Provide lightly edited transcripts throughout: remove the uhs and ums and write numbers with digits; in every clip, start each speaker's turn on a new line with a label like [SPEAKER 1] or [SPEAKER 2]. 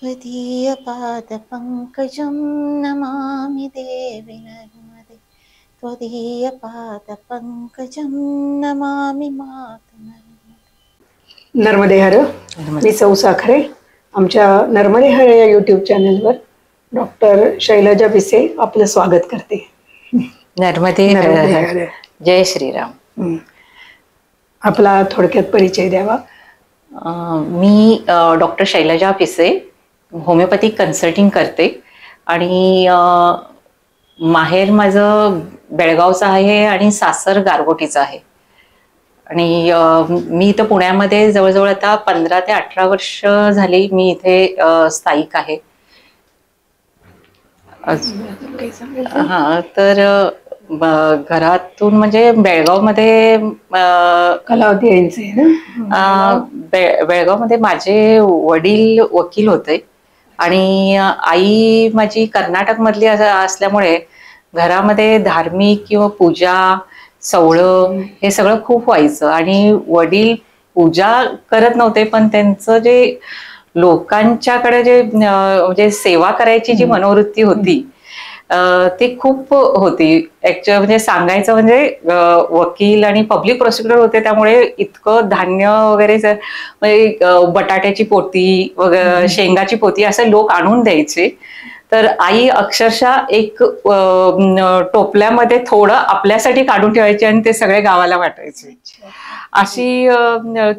[SPEAKER 1] त्वदीयपादपङ्कजं नमामि देवि नर्मदे त्वदीयपादपङ्कजं नमामि मातु नर्मदे।
[SPEAKER 2] नर्मदे हर. मी सौ साखरे. आमच्या नर्मदे हर या यूट्यूब चॅनलवर डॉक्टर शैलजा पिसे आपलं स्वागत करते.
[SPEAKER 3] नर्मदे हर. जय श्रीराम.
[SPEAKER 2] आपला थोडक्यात परिचय द्यावा.
[SPEAKER 3] मी डॉक्टर शैलजा पिसे होमिओपॅथिक कन्सल्टिंग करते आणि माहेर माझं बेळगावचं आहे आणि सासर गारगोटीचं आहे. आणि मी इथं पुण्यामध्ये जवळजवळ आता 15 ते 18 वर्ष झाली मी इथे स्थायिक आहे. तर घरातून म्हणजे बेळगावमध्ये
[SPEAKER 2] कलावती यांचे
[SPEAKER 3] बेळगावमध्ये माझे वडील वकील होते आणि आई माझी कर्नाटक मधली असल्यामुळे घरामध्ये धार्मिक किंवा पूजा सवळं हे सगळं खूप व्हायचं आणि वडील पूजा करत नव्हते पण त्यांचं जे लोकांच्याकडे जे म्हणजे सेवा करायची जी मनोवृत्ती होती ती खूप होती. ऍक्च्युअली म्हणजे सांगायचं म्हणजे वकील आणि पब्लिक प्रोसिक्युटर होते त्यामुळे इतकं धान्य वगैरे म्हणजे बटाट्याची पोती वगैरे शेंगाची पोती असे लोक आणून द्यायचे. तर आई अक्षरशः एक टोपल्यामध्ये थोडं आपल्यासाठी काढून ठेवायची आणि ते सगळे गावाला वाटायचे. अशी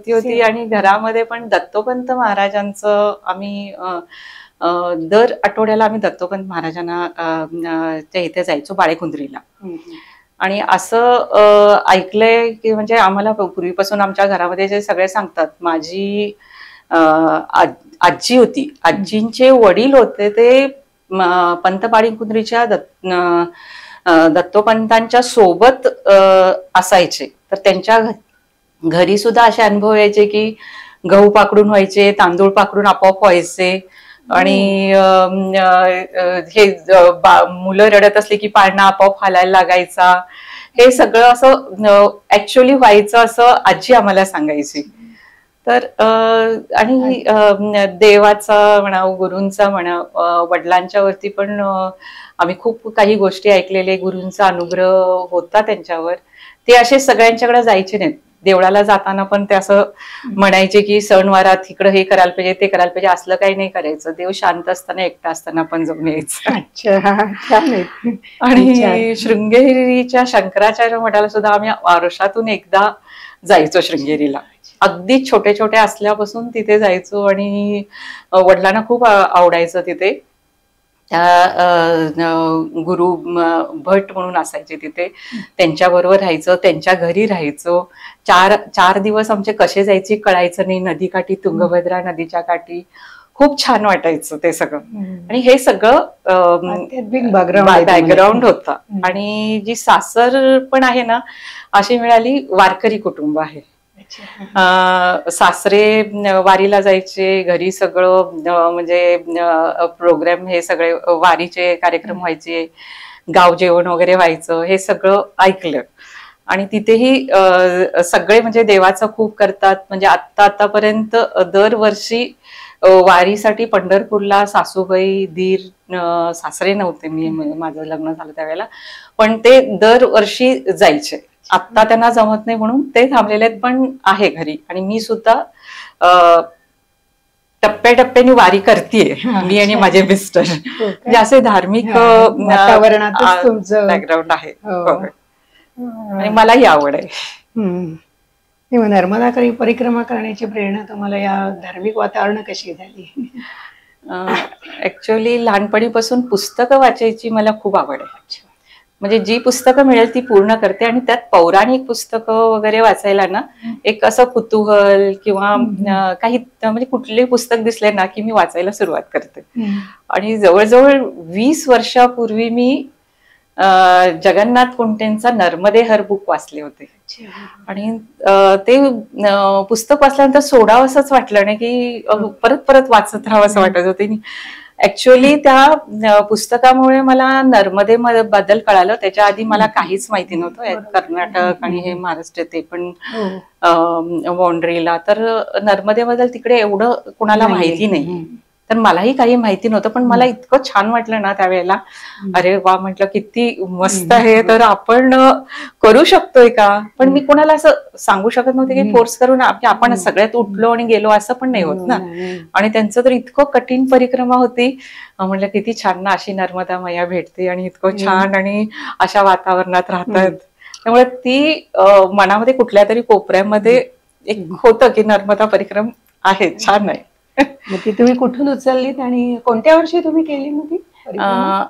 [SPEAKER 3] ती होती. आणि घरामध्ये पण दत्तोपंत महाराजांचं आम्ही दर आठवड्याला आम्ही दत्तोपंत महाराजांना ते इथे जायचो बाळेकुंद्रीला. आणि असं ऐकलंय की म्हणजे आम्हाला पूर्वीपासून आमच्या घरामध्ये जे सगळे सांगतात, माझी आजी होती, आजींचे वडील होते ते पंत बाळेकुंद्रीच्या दत्तोपंतांच्या सोबत असायचे. तर त्यांच्या घरी सुद्धा असे अनुभव यायचे की गहू पाकडून व्हायचे, तांदूळ पाकडून आपोआप व्हायचे आणि हे मुलं रडत असले की पाळणा आपोआप हालायला लागायचा. हे सगळं असं ऍक्च्युअली व्हायचं असं आजी आम्हाला सांगायची. तर आणि देवाचा म्हणा, गुरूंचा म्हणा, वडिलांच्या वरती पण आम्ही खूप काही गोष्टी ऐकलेले, गुरूंचा अनुग्रह होता त्यांच्यावर. ते असे सगळ्यांच्याकडे जायचे नाहीत. देवळाला जाताना पण ते असं म्हणायचे की सणवारात इकडं हे करायला पाहिजे, ते करायला पाहिजे, असलं काही नाही करायचं. देव शांत असताना एकटा असताना पण जाऊन यायचं. आणि शृंगेरीच्या शंकराचार्य मठाला सुद्धा आम्ही वर्षातून एकदा जायचो शृंगेरीला. अगदी छोटे छोटे असल्यापासून तिथे जायचो आणि वडिलांना खूप आवडायचं तिथे. गुरु भट म्हणून असायचे तिथे, त्यांच्याबरोबर राहायचं, त्यांच्या घरी राहायचो. 4 दिवस आमचे कसे जायचे कळायचं नाही. नदीकाठी, तुंगभद्रा नदीच्या काठी खूप छान वाटायचं ते सगळं. आणि हे सगळं बॅकग्राऊंड होतं. आणि जी सासर पण आहे ना अशी मिळाली, वारकरी कुटुंब आहे. सासरे वारीला जायचे, घरी सगळं म्हणजे प्रोग्राम हे सगळे वारीचे कार्यक्रम व्हायचे, गाव जेवण वगैरे व्हायचं, हे सगळं ऐकलं. आणि तिथेही सगळे म्हणजे देवाचं खूप करतात. म्हणजे आतापर्यंत दरवर्षी वारीसाठी पंढरपूरला सासूबाई, दीर, सासरे नव्हते, मी माझं लग्न झालं त्यावेळेला, पण ते दरवर्षी जायचे. आत्ता त्यांना जमत नाही म्हणून ते थांबलेले आहेत, पण आहे घरी. आणि मी सुद्धा टप्प्याटप्प्याने वारी करतेय, मी आणि माझे मिस्टर. म्हणजे असे धार्मिक बॅकग्राऊंड आहे आणि मलाही आवड आहे.
[SPEAKER 2] नर्मदा परिक्रमा करण्याची प्रेरणा तुम्हाला या धार्मिक वातावरण कशी झाली?
[SPEAKER 3] ऍक्च्युअली लहानपणीपासून पुस्तकं वाचायची मला खूप आवड आहे. म्हणजे जी पुस्तकं मिळेल ती पूर्ण करते. आणि त्यात पौराणिक पुस्तकं वगैरे वाचायला ना एक असं कुतूहल किंवा काही म्हणजे कुठले पुस्तक दिसले ना की मी वाचायला सुरुवात करते. आणि जवळजवळ 20 वर्षापूर्वी मी जगन्नाथ कुंटेंचा नर्मदे हर बुक वाचले होते. आणि ते पुस्तक वाचल्यानंतर सोडावं असंच वाटलं नाही की परत परत वाचत राहावं असं वाटत होते. ऍक्च्युअली त्या पुस्तकामुळे मला नर्मदे बद्दल कळालं. त्याच्या आधी मला काहीच माहिती नव्हतं. कर्नाटक आणि हे महाराष्ट्र ते पण बाउंड्रीला, तर नर्मदेबद्दल तिकडे एवढं कोणाला माहिती नाही. तर मलाही काही माहिती नव्हतं, पण मला इतकं छान वाटलं ना त्यावेळेला. अरे वा, म्हटलं किती मस्त आहे, तर आपण करू शकतोय का. पण मी कोणाला असं सांगू शकत नव्हते की फोर्स करून आपण सगळ्यात उठलो आणि गेलो, असं पण नाही होत ना. आणि त्यांचं तर इतकं कठीण परिक्रमा होती. म्हटलं किती छान ना, अशी नर्मदा मैया भेटते आणि इतकं छान आणि अशा वातावरणात राहतात. त्यामुळे ती मनामध्ये कुठल्या तरी कोपऱ्यामध्ये एक होतं की नर्मदा परिक्रम आहे, छान आहे.
[SPEAKER 2] मग ती तुम्ही कुठून उचललीत आणि कोणत्या वर्षी तुम्ही केली मग ती परिक्रमा?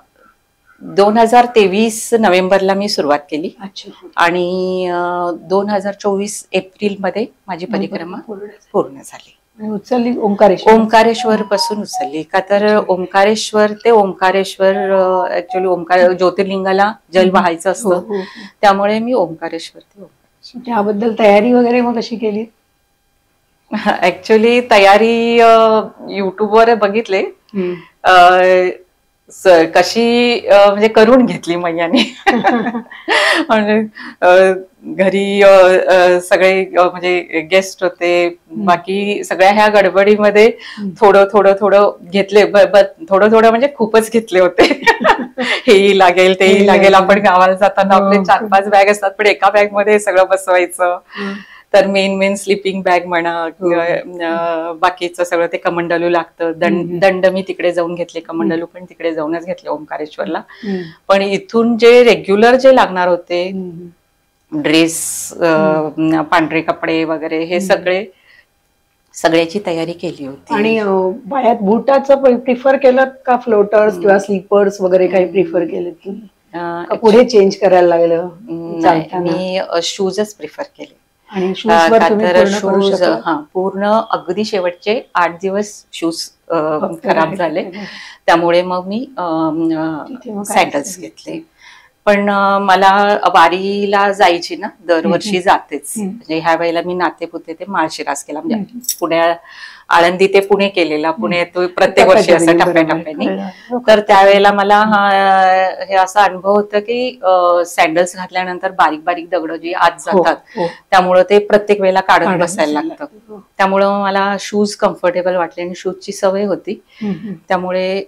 [SPEAKER 3] 2023 नोव्हेंबरला मी सुरुवात केली
[SPEAKER 2] अच्छा.
[SPEAKER 3] आणि 2024 एप्रिलमध्ये माझी परिक्रमा पूर्ण झाली.
[SPEAKER 2] उचलली ओंकारेश्वर?
[SPEAKER 3] ओंकारेश्वर पासून उचलली. का तर ओंकारेश्वर ते ओंकारेश्वर ऍक्च्युअली ओंकार ज्योतिर्लिंगाला जल वाहायचं असतं, त्यामुळे मी ओंकारेश्वर ते ओंकारेश्वर.
[SPEAKER 2] त्याबद्दल तयारी वगैरे मग कशी केली?
[SPEAKER 3] ऍक्च्युली तयारी युट्यूबवर बघितले, कशी म्हणजे करून घेतली मैयाने. म्हणजे घरी सगळे म्हणजे गेस्ट होते, बाकी सगळ्या ह्या गडबडीमध्ये थोडं थोडं थोडं घेतले. थोडं थोडं म्हणजे खूपच घेतले होते. हेही लागेल तेही लागेल. आपण गावाला जाताना आपले 4-5 बॅग असतात, पण एका बॅग मध्ये हे सगळं बसवायचं. तर मेन स्लीपिंग बॅग म्हणा, बाकीचं सगळं ते कमंडलू लागतं. दंड मी तिकडे जाऊन घेतले, कमंडलू पण तिकडे जाऊनच घेतले ओंकारेश्वरला. पण इथून जे रेग्युलर जे लागणार होते, ड्रेस, पांढरे कपडे वगैरे, हे सगळ्याची तयारी केली होती.
[SPEAKER 2] आणि पायात बुटाचं प्रिफर केलं का, फ्लोटर्स किंवा स्लीपर्स वगैरे काही प्रिफर केले तुम्ही? पुढे चेंज करायला लागलं?
[SPEAKER 3] मी शूजच प्रिफर केले.
[SPEAKER 2] आणि शूज
[SPEAKER 3] पूर्ण अगदी शेवटचे 8 दिवस शूज खराब झाले, त्यामुळे मग मी सँडल्स घेतले. पण मला वारीला जायची ना, दरवर्षी जातेच. म्हणजे ह्या वेळेला मी नातेपुते ते माळशिरास केला, म्हणजे आळंदी ते पुणे केलेला. पुणे तो प्रत्येक वर्षी असं टप्प्याटप्प्याने. तर त्यावेळेला मला हे असा अनुभव होता की सँडल्स घातल्यानंतर बारीक बारीक दगड जी आत जातात, त्यामुळं ते प्रत्येक वेळेला काढत बसायला लागतं. त्यामुळं मला शूज कम्फर्टेबल वाटले आणि शूजची सवय होती, त्यामुळे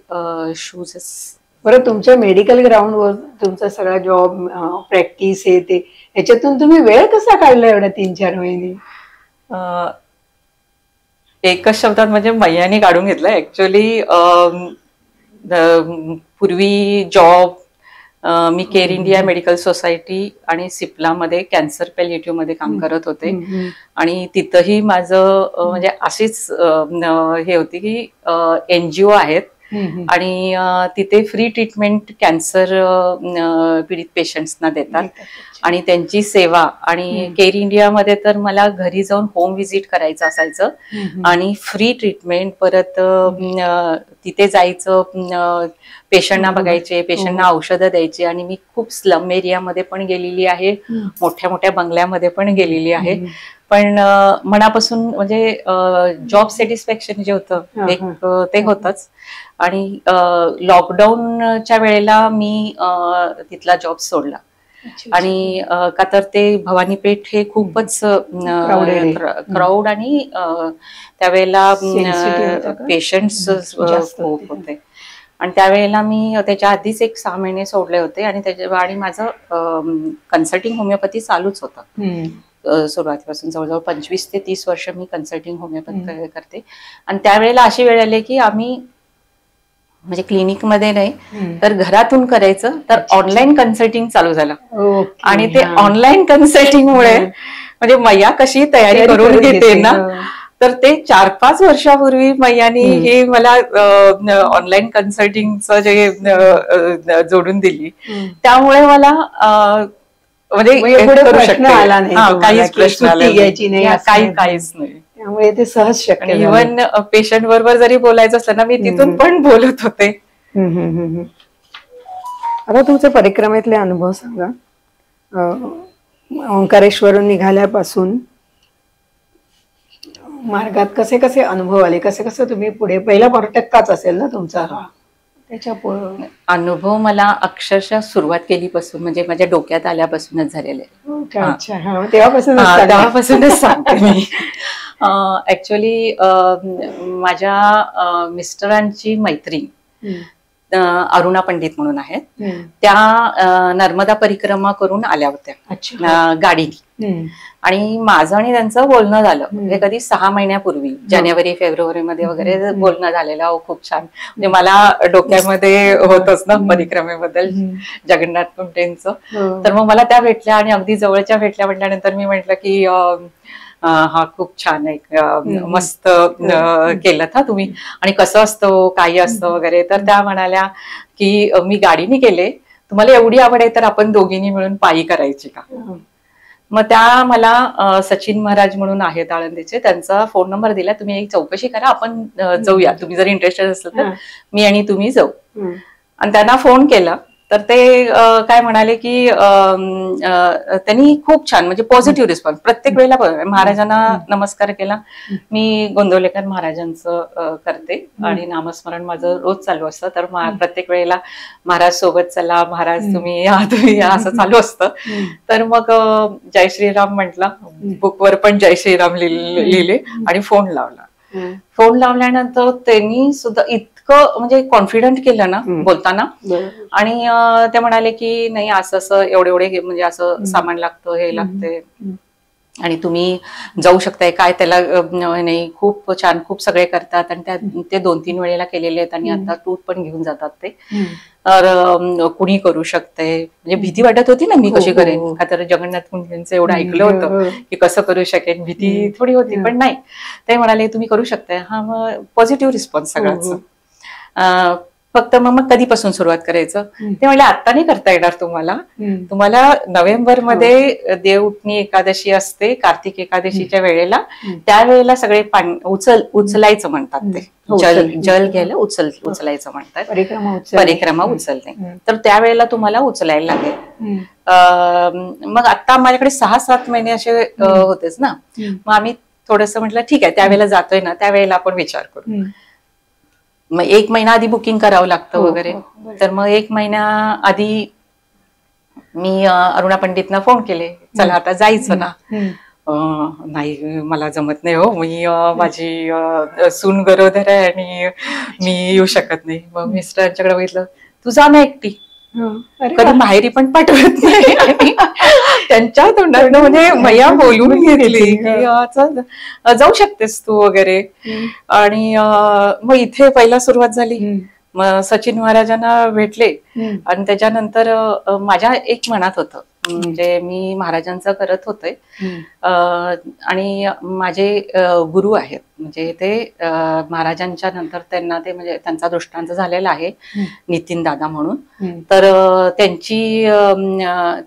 [SPEAKER 3] शूजच.
[SPEAKER 2] बरं, तुमच्या मेडिकल ग्राउंडवर तुमचा सगळा जॉब, प्रॅक्टिस, हे ते, ह्याच्यातून तुम्ही वेळ कसा काढला एवढ्या 3-4 महिने?
[SPEAKER 3] एकच शब्दात म्हणजे मैयाने काढून घेतलं. ऍक्च्युली पूर्वी जॉब मी केअर इंडिया मेडिकल सोसायटी आणि सिप्लामध्ये कॅन्सर पॅलिएटिव्ह मध्ये काम करत होते. आणि तिथंही माझं म्हणजे अशीच हे होती की NGO आहेत आणि तिथे फ्री ट्रीटमेंट कॅन्सर पीडित पेशंट्सना देतात आणि त्यांची सेवा. आणि केअर इंडियामध्ये तर मला घरी जाऊन होम व्हिजिट करायचं असायचं आणि फ्री ट्रीटमेंट. परत तिथे जायचं, पेशंटना बघायचे, पेशंटना औषधं द्यायची. आणि मी खूप स्लम एरियामध्ये पण गेलेली आहे, मोठ्या मोठ्या बंगल्यामध्ये पण गेलेली आहे. पण मनापासून म्हणजे जॉब सॅटिस्फॅक्शन जे होतं ते होतच. आणि लॉकडाऊनच्या वेळेला मी तिथला जॉब सोडला. आणि का तर ते भवानीपेठ हे खूपच क्राऊड आणि त्यावेळेला पेशंट्स खूप होते. आणि त्यावेळेला मी त्याच्या आधीच 6 महिने सोडले होते. आणि माझं कन्सल्टिंग होमिओपॅथी चालूच होतं सुरुवातीपासून. जवळजवळ 25 ते 30 वर्ष मी कन्सल्टिंग होमिओपॅथी करते. आणि त्यावेळेला अशी वेळ आली की आम्ही म्हणजे क्लिनिक मध्ये नाही तर घरातून करायचं, तर ऑनलाईन कन्सल्टिंग चालू झालं. आणि ते ऑनलाईन कन्सल्टिंग मुळे म्हणजे मैया कशी तयारी करून घेते ना, तर ते 4-5 वर्षापूर्वी मैयानी हे मला ऑनलाईन कन्सल्टिंगचं जे जोडून दिली, त्यामुळे मला म्हणजे करू शकते. काहीच प्रश्न आला नाही, काहीच नाही.
[SPEAKER 2] त्यामुळे ते सहज शक्य.
[SPEAKER 3] इव्हन पेशंट बरोबर जरी बोलायचं असलं ना, मी तिथून पण बोलत होते.
[SPEAKER 2] आता तुमचे परिक्रमेतले अनुभव सांगा. ओंकारेश्वरून निघाल्यापासून मार्गात कसे कसे अनुभव आले, कसे कसे तुम्ही पुढे, पहिला टक्काच असेल ना तुमचा हा, त्याच्या
[SPEAKER 3] अनुभव मला अक्षरशः सुरुवात केलीपासून म्हणजे माझ्या डोक्यात आल्यापासूनच झालेले.
[SPEAKER 2] तेव्हापासूनच
[SPEAKER 3] सांगते मी. ऍक्च्युली माझ्या मिस्टरांची मैत्रीण अरुणा पंडित म्हणून आहेत, त्या नर्मदा परिक्रमा करून आल्या होत्या गाडीने. आणि माझं आणि त्यांचं बोलणं झालं, म्हणजे कधी 6 महिन्यापूर्वी, जानेवारी फेब्रुवारीमध्ये वगैरे बोलणं झालेलं. खूप छान, म्हणजे मला डोक्यामध्ये होतच ना परिक्रमेबद्दल जगन्नाथ पंडितचं. तर मग मला त्या भेटल्या आणि अगदी जवळच्या भेटल्या. म्हटल्यानंतर मी म्हटलं की हा खूप छान आहे, मस्त केलं था तुम्ही, आणि कसं असतं काही असतं वगैरे. तर त्या म्हणाल्या की मी गाडीने गेले, तुम्हाला एवढी आवड आहे तर आपण दोघींनी मिळून पायी करायची का. मग त्या मला सचिन महाराज म्हणून आहेत आळंदीचे, त्यांचा फोन नंबर दिला, तुम्ही एक चौकशी करा, आपण जाऊया, तुम्ही जर इंटरेस्टेड असेल तर मी आणि तुम्ही जाऊ. आणि त्यांना फोन केला तर ते काय म्हणाले की त्यांनी खूप छान, म्हणजे पॉझिटिव्ह रिस्पॉन्स प्रत्येक वेळेला. महाराजांना नमस्कार केला. मी गोंदवलेकर महाराजांचं करते आणि नामस्मरण माझं रोज चालू असतं. तर प्रत्येक वेळेला महाराज सोबत चला, महाराज तुम्ही या असं चालू असतं. तर मग जय श्रीराम म्हटला, बुकवर पण जय श्रीराम लिहिले आणि फोन लावला. फोन लावल्यानंतर त्यांनी सुद्धा इतकं म्हणजे कॉन्फिडंट केलं ना बोलताना. आणि ते म्हणाले की नाही असं असं एवढे म्हणजे असं सामान लागतं, हे लागते, आणि तुम्ही जाऊ शकताय काय त्याला. नाही खूप छान, खूप सगळे करतात, आणि ते 2-3 वेळेला केलेले आहेत, आणि आता टूर पण घेऊन जातात ते. तर कुणी करू शकते. म्हणजे भीती वाटत होती ना, मी कशी करेन, का तर जगन्नाथ मुंडेंचं एवढं ऐकलं होतं की कसं करू शकेन, भीती थोडी होती. पण नाही, ते म्हणाले तुम्ही करू शकताय. हा, मग पॉझिटिव्ह रिस्पॉन्स सगळ्याच. फक्त मग कधीपासून सुरुवात करायचं, ते म्हणले आता नाही करता येणार तुम्हाला नोव्हेंबर मध्ये देवउठणी एकादशी असते, कार्तिक एकादशीच्या वेळेला, त्यावेळेला सगळे उचलायचं म्हणतात. ते जल घ्यायला उचलायचं म्हणतात, परिक्रमा उचलणे. तर त्यावेळेला तुम्हाला उचलायला लागेल. मग आता माझ्याकडे 6-7 महिने असे होतेच ना. मग आम्ही थोडस म्हटलं ठीक आहे, त्यावेळेला जातोय ना, त्यावेळेला आपण विचार करू. मग 1 महिना आधी बुकिंग करावं लागतं वगैरे. तर मग 1 महिना आधी मी अरुणा पंडितना फोन केले, चला आता जायचं ना. नाही मला जमत नाही हो, मी माझी सून गरोदर आहे आणि मी येऊ शकत नाही. मग मिस्टरांच्याकडे बघितलं, तू जा ना एकटी, कधी माहेरी पण पाठवत नाही. आणि त्यांच्या तोंडातनं म्हणजे मैया बोलून घेतली की जाऊ शकतेस तू वगैरे. आणि मग इथे पहिला सुरुवात झाली. मग सचिन महाराजांना भेटले, आणि त्याच्यानंतर माझ्या एक मनात होतं, म्हणजे मी महाराजांचं करत होते, आणि माझे गुरु आहेत, म्हणजे ते महाराजांच्या नंतर त्यांना ते म्हणजे त्यांचा दृष्टांत झालेला आहे, नितीन दादा म्हणून. तर त्यांची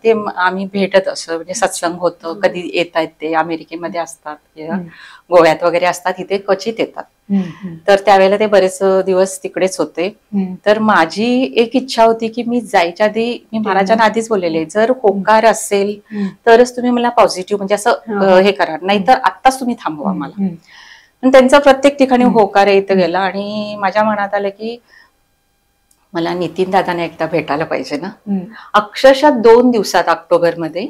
[SPEAKER 3] ते आम्ही भेटत असं, म्हणजे सत्संग होतं, कधी येत आहेत, ते अमेरिकेमध्ये असतात, गोव्यात वगैरे असतात, इथे क्वचित येतात. तर त्यावेळेला ते बरेच दिवस तिकडेच होते. तर माझी एक इच्छा होती की मी जायच्या आधी मी महाराजांना आधीच बोललेले, जर होकार असेल तरच तुम्ही मला पॉझिटिव्ह म्हणजे असं हे करा, नाहीतर आत्ताच तुम्ही थांबवा मला. त्यांचा प्रत्येक ठिकाणी होकार येत गेला, आणि माझ्या मनात आलं की मला नितीन दादाने एकदा भेटायला पाहिजे ना. अक्षरशः 2 दिवसात ऑक्टोबरमध्ये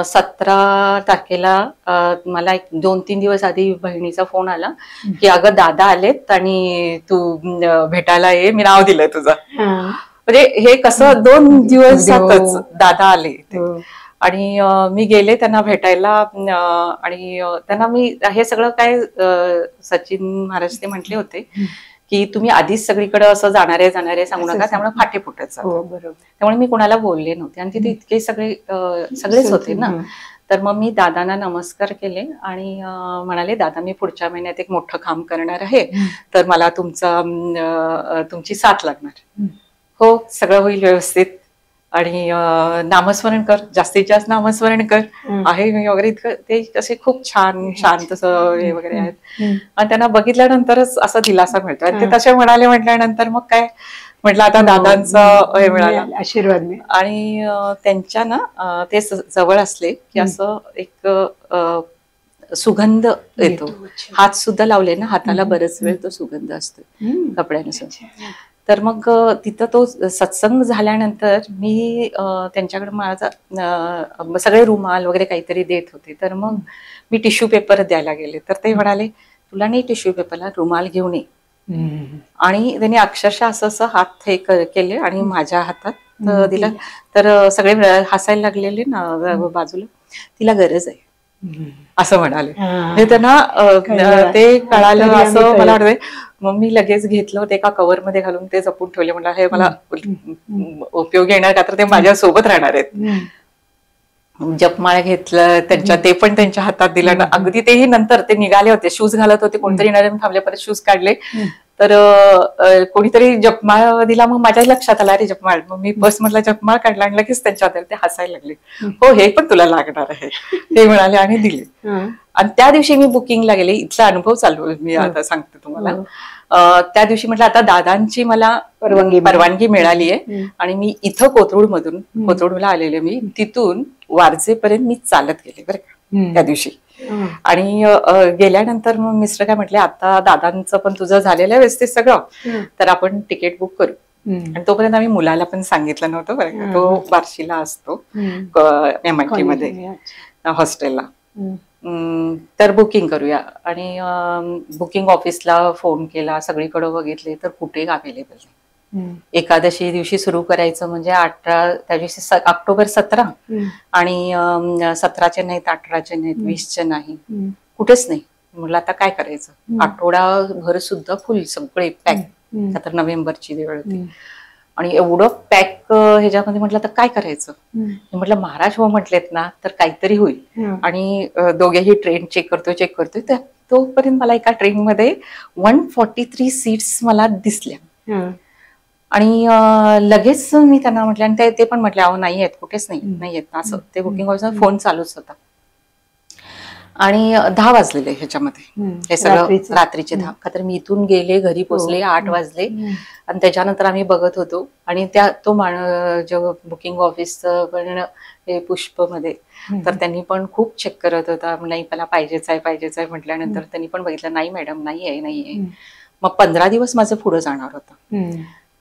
[SPEAKER 3] 17 तारखेला मला 2-3 दिवस आधी बहिणीचा फोन आला की अगं दादा आलेत आणि तू भेटायला ये, मी नाव दिलंय तुझं. म्हणजे हे कसं 2 दिवसातच दादा आले. आणि मी गेले त्यांना भेटायला, आणि त्यांना मी हे सगळं काय सचिन महाराज ते म्हटले होते की तुम्ही आधीच सगळीकडे असं जाणारे सांगू नका, त्यामुळे फाटे फुटायचं. त्यामुळे मी कोणाला बोलले नव्हते, आणि तिथे इतके सगळेच होते ना. तर मग मी दादांना नमस्कार केले आणि म्हणाले, दादा मी पुढच्या महिन्यात एक मोठं काम करणार आहे, तर मला तुमची साथ लागणार. हो, सगळं होईल व्यवस्थित, आणि नामस्मरण कर, जास्तीत जास्त नामस्मरण कर आहे मी वगैरे. इतकं ते कसे खूप छान शांत हे वगैरे आहेत, आणि त्यांना बघितल्यानंतरच असा दिलासा मिळतो. आणि ते तसे म्हणाले म्हटल्यानंतर मग काय म्हटलं, आता दादांचा हे मिळाला आशीर्वाद. आणि त्यांच्या ना ते जवळ असले की असं एक सुगंध येतो. हात सुद्धा लावले ना हाताला, बरेच वेळ तो सुगंध असतो कपड्यानुसार. तर मग तिथं तो सत्संग झाल्यानंतर मी त्यांच्याकडे माझा सगळे रुमाल वगैरे काहीतरी देत होते. तर मग मी टिश्यू पेपर द्यायला गेले, तर ते म्हणाले तुला नाही टिश्यू पेपरला, रुमाल घेऊन ये. आणि त्यांनी अक्षरशः असं असं हात हे केले आणि माझ्या हातात दिला. तर सगळे हसायला लागलेले ना बाजूला, तिला गरज आहे असं म्हणाले. हे त्यांना ते कळालं असं मला वाटतंय. मग मी लगेच घेतलं, ते एका कव्हर मध्ये घालून ते जपून ठेवले. म्हणलं हे मला उपयोगी येणार, का तर ते माझ्या सोबत राहणार आहेत. जपमाळ घेतलं त्यांच्या, ते पण त्यांच्या हातात दिलं ना. अगदी तेही नंतर ते निघाले होते, शूज घालत होते, कोणतरी येणारे थांबले, परत शूज काढले, तर कोणीतरी जपमाळ दिला. मग माझ्या लक्षात आला, अरे जपमाळ. मग मी बस मधला जपमाळ काढला आणि लगेच त्यांच्या हातात. ते हसायला लागले, हो हे पण तुला लागणार आहे ते म्हणाले आणि दिले. आणि त्या दिवशी मी बुकिंगला गेले. इथला अनुभव चालू मी आता सांगते तुम्हाला. त्या दिवशी म्हटलं आता दादांची मला परवानगी मिळाली आहे आणि मी इथं कोथरूडला आलेले. मी तिथून वारजेपर्यंत मी चालत गेले बरं का त्या दिवशी. आणि गेल्यानंतर मग मिस्टर काय म्हटले, आता दादांचं पण तुझं झालेलं आहे व्यवस्थित सगळं, तर आपण तिकीट बुक करू. आणि तोपर्यंत आम्ही मुलाला पण सांगितलं नव्हतं बरं का. तो बार्शीला असतो MIT मध्ये हॉस्टेलला. तर बुकिंग करूया. आणि बुकिंग ऑफिसला फोन केला, सगळीकडे बघितले, तर कुठे अवेलेबल नाही. एकादशी दिवशी सुरू करायचं म्हणजे त्या दिवशी ऑक्टोबर 17 आणि 17चे नाहीत, 18चे नाहीत, 20चे नाही, कुठेच नाही. म्हटलं आता काय करायचं. आठवडाभर सुद्धा फुल, सगळे पॅक. तर नोव्हेंबरची वेळ होती आणि एवढं पॅक ह्याच्यामध्ये म्हटलं तर काय करायचं. म्हटलं महाराज हो म्हटलेत ना तर काहीतरी होईल. आणि दोघेही ट्रेन चेक करतोय तर तोपर्यंत मला एका ट्रेनमध्ये 143 सीट्स मला दिसल्या. आणि लगेच मी त्यांना म्हटलं, आणि ते पण म्हटले अहो नाही आहेत, कुठेच नाही आहेत असं. ते बुकिंग ऑफिसर फोन चालूच होता. आणि 10 वाजलेले ह्याच्यामध्ये, हे सगळं रात्रीचे 10. का तर मी इथून गेले, घरी पोचले 8 वाजले. आणि त्याच्यानंतर आम्ही बघत होतो. आणि तो जो बुकिंग ऑफिसचं पण हे पुष्पमध्ये, तर त्यांनी पण खूप चेक करत होता. नाही मला पाहिजेच आहे म्हटल्यानंतर त्यांनी पण बघितलं, नाही मॅडम नाहीये. मग 15 दिवस माझं पुढे जाणार होतं.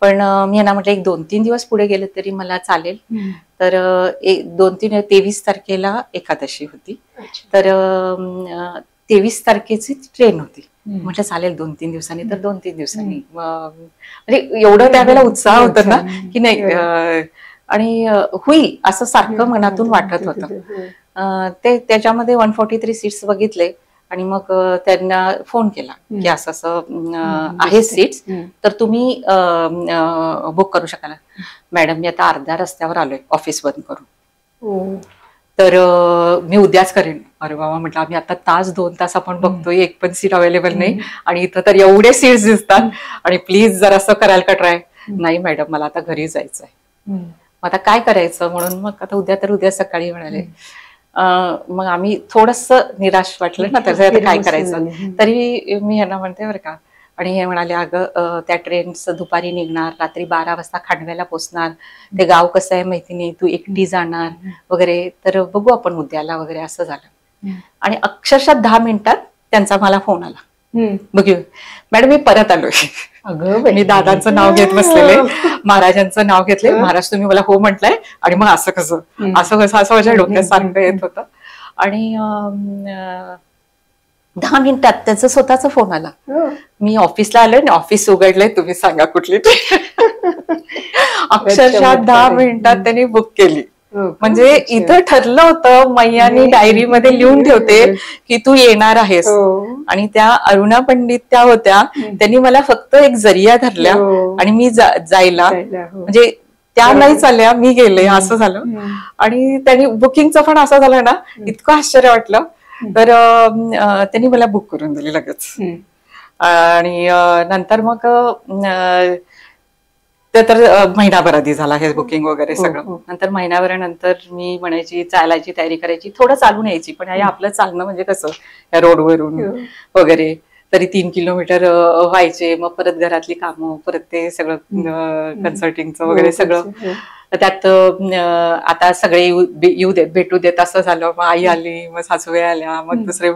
[SPEAKER 3] पण मी यांना म्हटलं 1-2-3 दिवस पुढे गेले तरी मला चालेल. तर 23 तारखेला एकादशी होती, तर 23 तारखेची ट्रेन होती. म्हटलं चालेल 2-3 दिवसांनी, तर 2-3 दिवसांनी. म्हणजे एवढं त्यावेळेला उत्साह होता ना की नाही, आणि होईल असं सारखं मनातून वाटत होतं. त्याच्यामध्ये 143 सीट्स बघितले. आणि मग त्यांना फोन केला की असं असं आहे सीट्स, तर तुम्ही बुक करू शकाल. मॅडम मी आता अर्ध्या रस्त्यावर आलोय ऑफिस बंद करून, तर मी उद्याच करेन. अरे बाबा म्हटलं, आम्ही आता 1-2 तास आपण बघतोय, एक पण सीट अवेलेबल नाही आणि इथं तर एवढे सीट्स दिसतात, आणि प्लीज जर असं कराल का ट्राय. नाही मॅडम मला आता घरी जायचंय. मग आता काय करायचं म्हणून मग आता उद्या सकाळी म्हणाले. मग आम्ही थोडस निराश वाटलं ना, तर काय करायचं. तरी मी यांना म्हणते बरं का. आणि हे म्हणाले अगं त्या ट्रेन्स दुपारी निघणार, रात्री 12 वाजता खांडव्याला पोचणार, ते गाव कसं आहे माहिती नाही, तू एकटी जाणार वगैरे, तर बघू आपण उद्याला वगैरे असं झालं. आणि अक्षरशः 10 मिनिटात त्यांचा मला फोन आला. बघू मॅडम मी परत आलोय. अगं मी दादांचं नाव घेत बसलेले, महाराजांचं नाव घेतले. महाराज तुम्ही मला हो म्हटलंय, आणि मग असं कसं असं माझ्या डोक्यात सारखं येत होतं. आणि 10 मिनिटात त्याचा स्वतःचा फोन आला. मी ऑफिसला आलोय आणि ऑफिस उघडलंय, तुम्ही सांगा कुठली ट्रेन. अक्षरशः 10 मिनिटात त्यांनी बुक केली. म्हणजे इथं ठरलं होतं, मैयानी डायरीमध्ये लिहून ठेवते की तू येणार आहेस. आणि त्या अरुणा पंडित त्या होत्या, त्यांनी मला फक्त एक जरिया धरल्या आणि मी जायला, म्हणजे त्या नाही चालल्या, मी गेले, असं झालं. आणि त्यांनी बुकिंगचं पण असं झालं ना, इतकं आश्चर्य वाटलं. तर त्यांनी मला बुक करून दिली लगेच. आणि नंतर मग तर महिनाभर आधी झाला हे बुकिंग वगैरे सगळं. नंतर महिनाभरानंतर मी म्हणायची चालायची तयारी करायची, थोडं चालून यायची. पण हे आपलं चालणं म्हणजे कसं, या रोडवरून वगैरे तरी 3 किलोमीटर व्हायचे. मग परत घरातली कामं, परत ते सगळं कन्सल्टिंगचं वगैरे सगळं. त्यात आता सगळे येऊ देत, भेटू देत असं झालं. मग आई आली, मग सासूबाई आल्या, मग दुसरे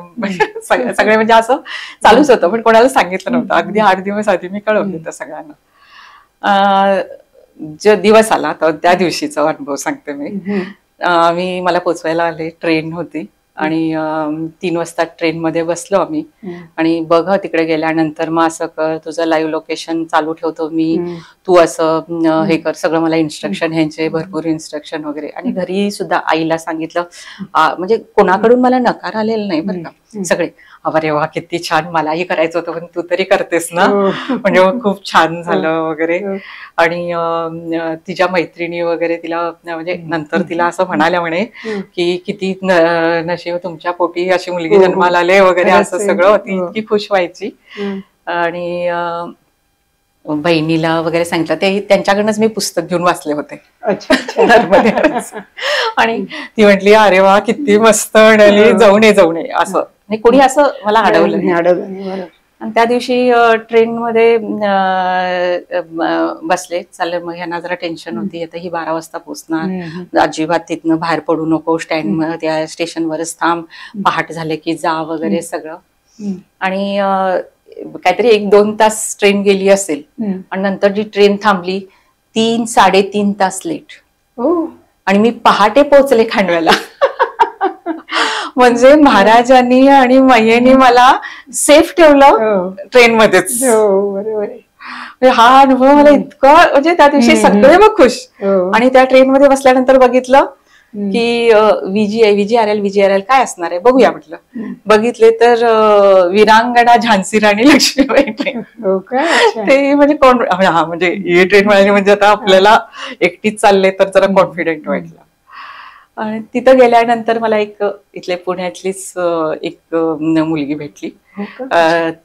[SPEAKER 3] सगळे, म्हणजे असं चालूच होतं. पण कोणाला सांगितलं नव्हतं. अगदी 8 दिवस आधी मी कळवलं होतं सगळ्यांना. जो दिवस आला तर त्या दिवशीचा अनुभव सांगते मी. मला पोचवायला आले, ट्रेन होती आणि 3 वाजता ट्रेन मध्ये बसलो आम्ही. आणि बघ तिकडे गेल्यानंतर मग असं कर, तुझं लाईव्ह लोकेशन चालू ठेवतो मी, तू असं हे कर, सगळं मला इन्स्ट्रक्शन, ह्यांचे भरपूर इन्स्ट्रक्शन वगैरे. आणि घरी सुद्धा आईला सांगितलं, म्हणजे कोणाकडून मला नकार आलेला नाही बरं का. सगळे अरे वा किती छान, मलाही करायचं होतं पण तू तरी करतेस ना, म्हणजे खूप छान झालं वगैरे. आणि तिच्या मैत्रिणी वगैरे तिला म्हणजे नंतर तिला असं म्हणाल्या म्हणे की किती नशीब तुमच्या पोटी अशी मुलगी जन्माला आले वगैरे, असं सगळं. ती इतकी खुश व्हायची. आणि बहिणीला वगैरे सांगितलं, ते त्यांच्याकडनंच मी पुस्तक घेऊन वाचले होते. आणि ती म्हटली अरे वा किती मस्त, जाऊन ये असं. कोणी असं मला अडवलं नाही. आणि त्या दिवशी ट्रेनमध्ये बसले, चालेल. मग ह्यांना जरा टेन्शन होती, आता ही 12 वाजता पोहोचणार, अजिबात तिथनं बाहेर पडू नको, स्टँड त्या स्टेशनवरच थांब, पहाट झाले की जा वगैरे सगळं. आणि काहीतरी 1-2 तास ट्रेन गेली असेल. आणि नंतर जी ट्रेन थांबली 3-3.5 तास लेट. आणि मी पहाटे पोहोचले खांडव्याला. म्हणजे महाराजांनी आणि मैयेनी मला सेफ ठेवलं ट्रेनमध्येच. हा अनुभव मला इतका, म्हणजे त्या दिवशी सगळे मग खुश. आणि त्या ट्रेनमध्ये बसल्यानंतर बघितलं की VGRL काय असणार आहे बघूया म्हटलं. बघितले तर वीरांगणा झान्सी राणी लक्ष्मीबाई ट्रेन. ते म्हणजे कोण, हा म्हणजे ही ट्रेन मिळाली म्हणजे आता आपल्याला एकटीच चालले तर जरा कॉन्फिडेंट वाटलं. आणि तिथं गेल्यानंतर मला एक इथले पुण्यातलीच एक मुलगी भेटली.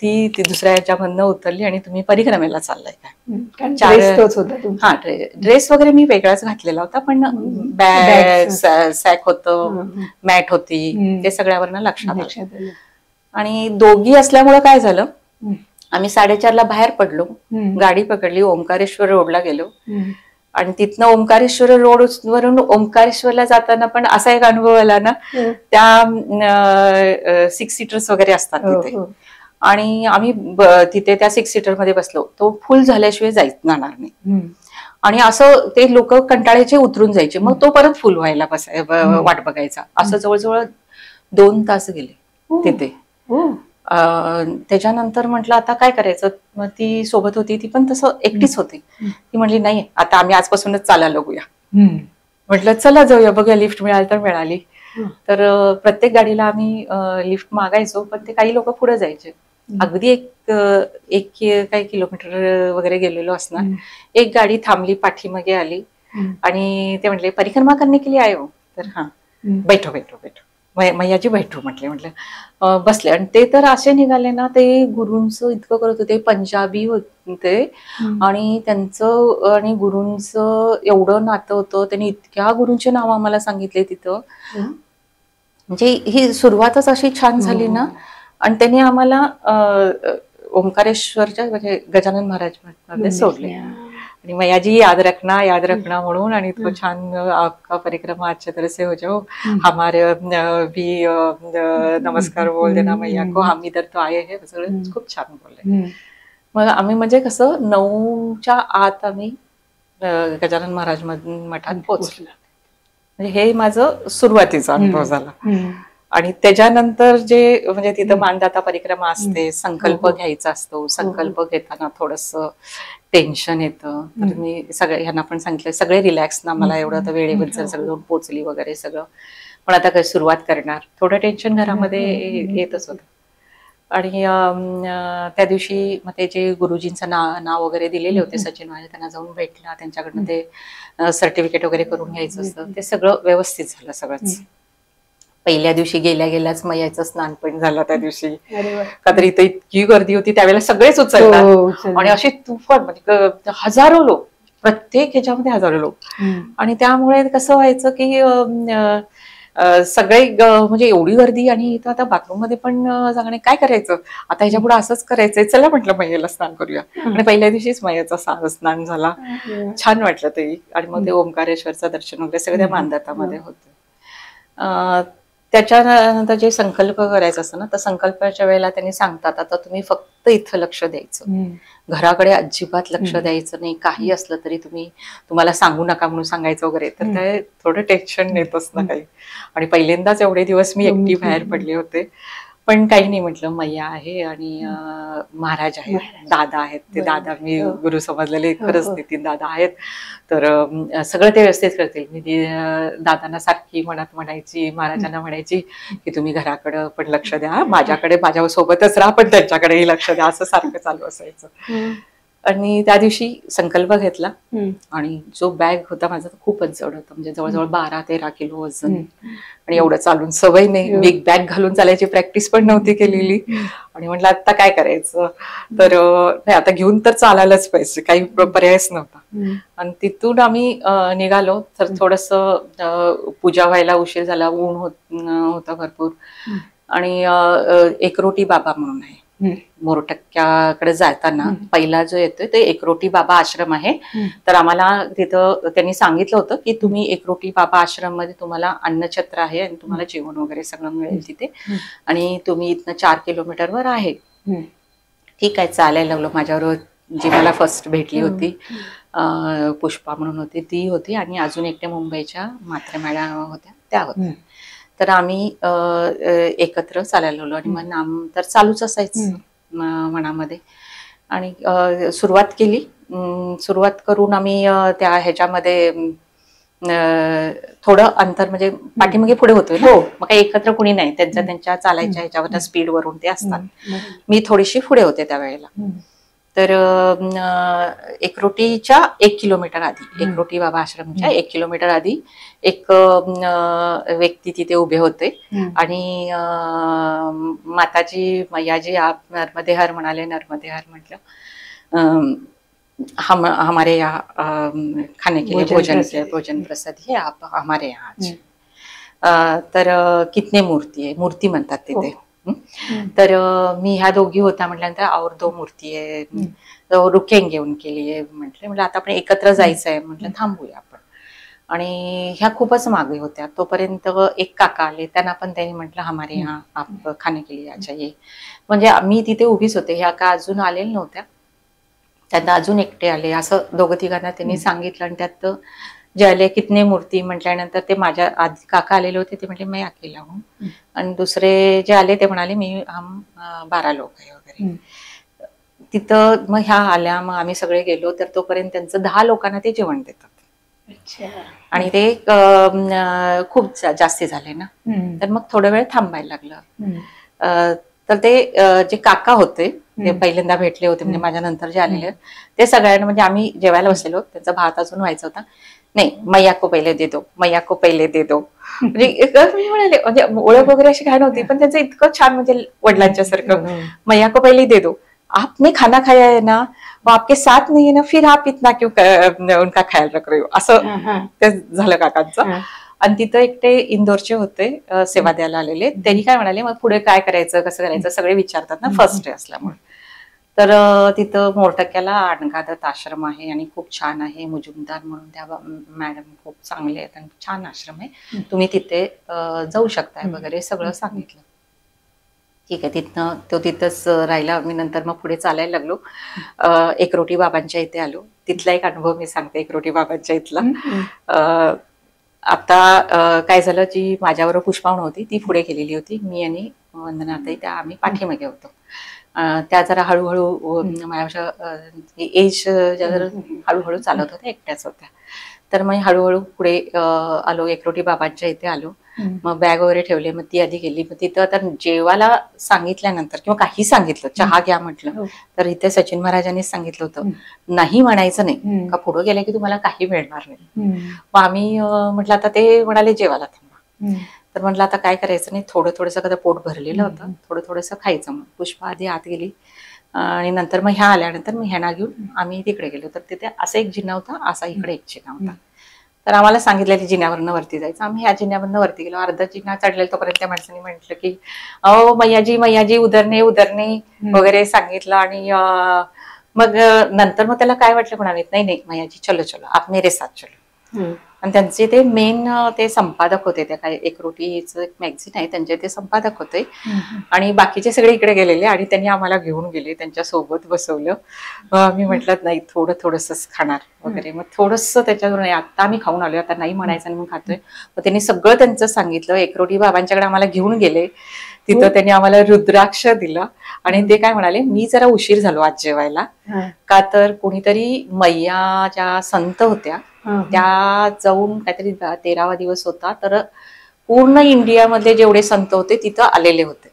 [SPEAKER 3] ती दुसऱ्या याच्यामधनं उतरली आणि तुम्ही परिक्रमेला चाललाय का? ड्रेस वगैरे मी वेगळाच घातलेला होता, पण बॅग सॅक होतं, मॅट होती, ते सगळ्यावरनं लक्षात आलं. आणि दोघी असल्यामुळं काय झालं, आम्ही 4:30ला बाहेर पडलो, गाडी पकडली, ओंकारेश्वर रोडला गेलो. आणि तिथनं ओंकारेश्वर रोड वरून ओंकारेश्वरला जाताना पण असा एक अनुभव आला ना, त्या 6 सीटर्स वगैरे असतात तिथे. आणि आम्ही तिथे त्या 6 सीटर मध्ये बसलो, तो फुल झाल्याशिवाय जाणार नाही. आणि असं ते लोक कंटाळ्याचे उतरून जायचे, मग तो परत फुल व्हायला वाट बघायचा. असं जवळजवळ 2 तास गेले तिथे. त्याच्यानंतर म्हटलं आता काय करायचं. मग ती सोबत होती, ती पण तसं एकटीच होती. ती म्हटली नाही आता आम्ही आजपासूनच चालायला लागूया. म्हटलं चला जाऊया, बघूया लिफ्ट मिळाली तर मिळाली. तर प्रत्येक गाडीला आम्ही लिफ्ट मागायचो, पण ते काही लोक पुढे जायचे. अगदी एक काही किलोमीटर वगैरे गेलेलो असणार, एक गाडी थांबली, पाठीमागे आली आणि ते म्हटले परिक्रमा करने के लिए आए हो. तर हा बैठो बैठो बैठो, मैयाजी बैठो म्हटलं. बसले. आणि ते तर असे निघाले ना, ते गुरूंचं इतकं करत होते, पंजाबी होते आणि त्यांचं आणि गुरूंचं एवढं नातं होतं. त्यांनी इतक्या गुरूंचे नाव आम्हाला सांगितले तिथं. म्हणजे ही सुरुवातच अशी छान झाली ना. आणि त्यांनी आम्हाला ओंकारेश्वरच्या म्हणजे गजानन महाराज सोडले. आणि मैयाजी याद रखना म्हणून. आणि इतकं छान आपका परिक्रमा अच्छे तरह से हो जाओ, हमारे भी नमस्कार बोल देना मैया को, हम इधर तो आए हैं, सगळं खूप छान बोलले. मग आम्ही म्हणजे कसं 9च्या आत आम्ही गजानन महाराज मठात पोहोचलो. म्हणजे हे माझं सुरुवातीचा अनुभव झाला. आणि त्याच्यानंतर जे म्हणजे तिथं मानदाता परिक्रमा असते, संकल्प घ्यायचा असतो. संकल्प घेताना थोडस टेन्शन येतं. तर मी सगळे ह्यांना पण सांगितलं, सगळे रिलॅक्स ना, मला एवढं तर वेळेबद्दल सगळं पोचली वगैरे सगळं, पण आता काय सुरुवात करणार, थोडं टेन्शन घरामध्ये येतच होतं. आणि त्या दिवशी मग ते जे गुरुजींचं नाव वगैरे दिलेले होते सचिन महाराज, त्यांना जाऊन भेटला, त्यांच्याकडनं ते सर्टिफिकेट वगैरे करून घ्यायचं असतं. ते सगळं व्यवस्थित झालं सगळंच. पहिल्या दिवशी गेल्याच मैयाचं स्नान पण झालं त्या दिवशी. का तर इथं इतकी गर्दी होती त्यावेळेला, सगळेच उचलतात आणि अशी तुफान म्हणजे हजारो लोक, प्रत्येक ह्याच्यामध्ये हजारो लोक. आणि त्यामुळे कसं व्हायचं की सगळे म्हणजे एवढी गर्दी. आणि इथं आता बाथरूम मध्ये पण जाणे काय करायचं, आता ह्याच्या पुढे असंच करायचंय, चला म्हटलं मैयाला स्नान करूया. आणि पहिल्या दिवशीच मैयाचा स्नान झाला, छान वाटलं ते. आणि मग ते ओंकारेश्वरचं दर्शन वगैरे सगळं त्या मानदातामध्ये होतं. त्याच्यानंतर जे संकल्प करायचं असतं ना, तर संकल्पाच्या वेळेला त्यांनी सांगतात आता तुम्ही फक्त इथं लक्ष द्यायचं, घराकडे अजिबात लक्ष द्यायचं नाही, काही असलं तरी तुम्हाला सांगू नका म्हणून सांगायचं वगैरे. तर ते थोडं टेन्शन नेतच ना काही. आणि पहिल्यांदाच एवढे दिवस मी एकटी बाहेर पडले होते, पण काही नाही, म्हटलं मैया आहे आणि महाराज आहेत, दादा आहेत, ते दादा मी गुरु समजलेले खरंच नितीन दादा आहेत, तर सगळं ते व्यवस्थित करतील. मी दादांना सारखी मनात म्हणायची, महाराजांना म्हणायची की तुम्ही घराकडं पण लक्ष द्या, माझ्याकडे माझ्या सोबतच राहा पण त्यांच्याकडेही लक्ष द्या, असं सारखं चालू असायचं. आणि त्या दिवशी संकल्प घेतला आणि जो बॅग होता माझा खूपच जड होता, म्हणजे जवळजवळ 12-13 किलो वजन. आणि एवढं चालून सवय नाही, बिग बॅग घालून चालायची प्रॅक्टिस पण नव्हती केलेली. आणि म्हटलं आता काय करायचं, तर नाही आता घेऊन तर चालायलाच पाहिजे, काही पर्यायच नव्हता. आणि तिथून आम्ही निघालो, तर थोडस पूजा व्हायला उशीर झाला, ऊन होतं भरपूर. आणि एकरोटी बाबा म्हणून आहे मोरटक्क्याकडे जाताना पहिला जो येतोय ते एकरोटी बाबा आश्रम आहे. तर आम्हाला तिथं त्यांनी सांगितलं होतं की तुम्ही एकरोटी बाबा आश्रम मध्ये तुम्हाला अन्नछत्र आहे आणि तुम्हाला जेवण वगैरे सगळं मिळेल तिथे, आणि तुम्ही इथनं 4 किलोमीटरवर आहे. ठीक आहे, चालायला लागलो. माझ्याबरोबर जी मला फर्स्ट भेटली होती पुष्पा म्हणून होती, ती होती, आणि अजून एकट्या मुंबईच्या म्हात्रे मॅडम होत्या, त्या होत्या. तर आम्ही एकत्र चालायला लागलो. आणि मग नाम तर चालूच असायचं मनामध्ये. आणि सुरुवात केली. सुरुवात करून आम्ही त्या ह्याच्यामध्ये थोडं अंतर, म्हणजे पाठीमागे पुढे होतोय ना, मग काही एकत्र कुणी नाही, त्यांच्या चालायच्या ह्याच्यावर स्पीड वरून ते असतात. मी थोडीशी पुढे होते त्यावेळेला. तर एकरोटीच्या 1 किलोमीटर आधी, एकरोटी बाबा आश्रमच्या 1 किलोमीटर आधी एक व्यक्ती तिथे उभे होते. आणि माताजी मैयाजी आप नर्मदे हर म्हणाले. नर्मदे हर म्हटलं, हमारे यहाँ खाने के लिए भोजन प्रसाद है आप हमारे यहाँ आज. तर कितने मूर्ती आहे, मूर्ती म्हणतात तिथे. तर मी ह्या दोघी होत्या म्हटल्यानंतर और 2 मूर्ती आहे, रुकेंगे उनके लिए म्हटलं आता आपण एकत्र जायचं आहे, म्हटलं थांबूया आपण. आणि ह्या खूपच मागे होत्या. तोपर्यंत एक काका आले, त्यांना पण त्यांनी म्हटलं हमारे यहाँ आप खाने के लिए आ जाइए. म्हणजे मी तिथे उभीच होते, ह्या का अजून आलेल्या नव्हत्या, त्यांना अजून एकटे आले, असं 2-3 त्यांनी सांगितलं. आणि त्यात जे आले कितने मूर्ती म्हटल्यानंतर ते माझ्या आधी काका आलेले होते, ते म्हटले मैं अकेला हूँ. आणि दुसरे जे आले ते म्हणाले हम 12 लोक आहे वगैरे. तिथं मग ह्या आल्या, मग आम्ही सगळे गेलो. तर तोपर्यंत त्यांचं 10 लोकांना ते जेवण देतात. आणि ते खूप जास्ती झाले ना, तर मग थोडा वेळ थांबायला लागलं. तर ते जे काका होते, ते पहिल्यांदा भेटले होते, म्हणजे माझ्या नंतर जे आलेले, ते सगळ्यांना, म्हणजे आम्ही जेवायला बसलेलो, त्यांचा भात अजून व्हायचा होता. नाही, मैया को पहिले दे दो, मैया को पहिले दे दो. म्हणजे म्हणाले, म्हणजे ओळख वगैरे अशी काय नव्हती, पण त्यांचं इतकं छान, म्हणजे वडिलांच्या सारखं, मैया को पहिले दे दो, आपने खाना खाया है ना, वो आपके साथ नहीं है ना, फिर आप इतना क्यों उनका ख्याल रख रहे हो, असं ते झालं काकांचं. आणि तिथं एकटे इंदोरचे होते सेवा द्यायला आलेले, त्यांनी काय म्हणाले, मग पुढे काय करायचं, कसं करायचं, सगळे विचारतात ना फर्स्ट डे असल्यामुळे. तर तिथं मोरटक्क्याला अणगादत्त आश्रम आहे आणि खूप छान आहे. मुजुमदार म्हणून त्या मॅडम खूप चांगले आहेत आणि छान आश्रम आहे, तुम्ही तिथे जाऊ शकताय वगैरे सगळं सांगितलं. ठीक आहे, तिथंच राहिला. मी नंतर मग पुढे चालायला लागलो. एकरोटी बाबांच्या इथे आलो. तिथला एक अनुभव मी सांगते एकरोटी बाबांच्या इथला. आता काय झालं, जी माझ्याबरोबर पुष्पा होती ती पुढे गेलेली होती, मी आणि वंदनाताई त्या आम्ही पाठीमागे होतो. त्या जरा हळूहळू माझ्या एज जरा हळूहळू चालत होत्या, एकट्याच होत्या. तर मग हळूहळू पुढे आलो, एकरोटी बाबांच्या इथे आलो. मग बॅग वगैरे ठेवले, मग ती आधी गेली. मग तिथं आता जेवायला सांगितल्यानंतर किंवा काही सांगितलं, चहा घ्या म्हटलं, तर इथे सचिन महाराजांनीच सांगितलं होतं नाही म्हणायचं नाही, का पुढे गेलं की तुम्हाला काही मिळणार नाही. मग आम्ही म्हटलं आता ते म्हणाले जेवायला थांबा. तर म्हटलं आता काय करायचं नाही, थोडं थोडंसं कदा पोट भरलेलं होतं, थोडं थोडंसं खायचं. मग पुष्पा आधी आत गेली आणि नंतर मग ह्या आल्यानंतर मग ह्यांना घेऊन आम्ही तिकडे गेलो. तर तिथे असा एक जिना होता, असा इकडे एक जिना होता. तर आम्हाला सांगितलं जिन्यावरनं वरती जायचं. आम्ही ह्या जिन्यावरनं वरती गेलो. अर्धा जिना चढलेला तोपर्यंत त्या माणसाने म्हटलं की अहो मैयाजी उदरणे वगैरे सांगितलं. आणि मग नंतर मग त्याला काय वाटलं म्हणाले, नाही मैयाजी चलो आप मेरे साथ चलो. आणि त्यांचे ते मेन ते संपादक होते, त्या काय एकरोटीचं एक मॅगझिन आहे त्यांचे ते संपादक होते. आणि बाकीचे सगळे इकडे गेलेले आणि त्यांनी आम्हाला घेऊन गेले, त्यांच्या सोबत बसवलं. मी म्हटलं नाही थोडं थोडंसंच खाणार वगैरे, मग थोडंसं त्याच्यावर आता आम्ही खाऊन आलोय, आता नाही म्हणायचं आणि मग खातोय. मग त्यांनी सगळं त्यांचं सांगितलं. एकरोटी बाबांच्याकडे आम्हाला घेऊन गेले, तिथं त्यांनी आम्हाला रुद्राक्ष दिलं आणि ते काय म्हणाले, मी जरा उशीर झालो आज जेवायला, का तर कोणीतरी मैया ज्या संत होत्या त्या जाऊन काहीतरी 13वा दिवस होता, तर पूर्ण इंडियामधले जेवढे संत होते तिथं आलेले होते.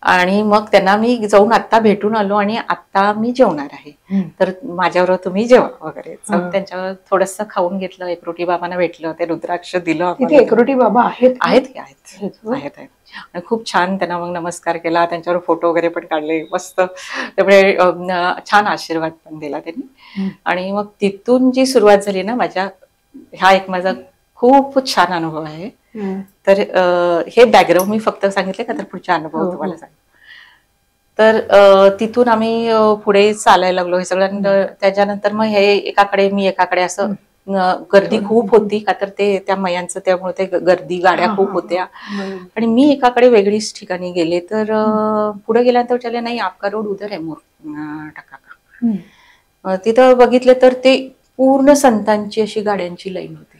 [SPEAKER 3] आणि मग त्यांना मी जाऊन आता भेटून आलो आणि आता मी जेवणार आहे, तर माझ्याबरोबर तुम्ही जेवा वगैरे. त्यांच्यावर थोडस खाऊन घेतलं, एकरोटी बाबांना भेटलं, ते रुद्राक्ष दिलं.
[SPEAKER 2] एकरोटी बाबा आहेत
[SPEAKER 3] आहेत आहेत आणि खूप छान त्यांना मग नमस्कार केला, त्यांच्यावर फोटो वगैरे पण काढले मस्त. त्यामुळे छान आशीर्वाद पण दिला त्यांनी. आणि मग तिथून जी सुरुवात झाली ना माझ्या, हा एक माझा खूप छान अनुभव आहे. तर हे बॅकग्राऊंड मी फक्त सांगितले का, तर पुढचा अनुभव तुम्हाला सांग. तर तिथून आम्ही पुढे चालायला लागलो हे सगळं. त्याच्यानंतर मग हे एकाकडे मी एकाकडे असं, गर्दी खूप होती का तर ते त्या मैयांचं, त्यामुळे ते गर्दी गाड्या खूप होत्या. आणि मी एकाकडे वेगळीच ठिकाणी गेले. तर पुढे गेल्यानंतर विचारले, नाही आपका रोड उधर आहे मोर टाका का. तिथं बघितलं तर ते पूर्ण संतांची अशी गाड्यांची लाईन होती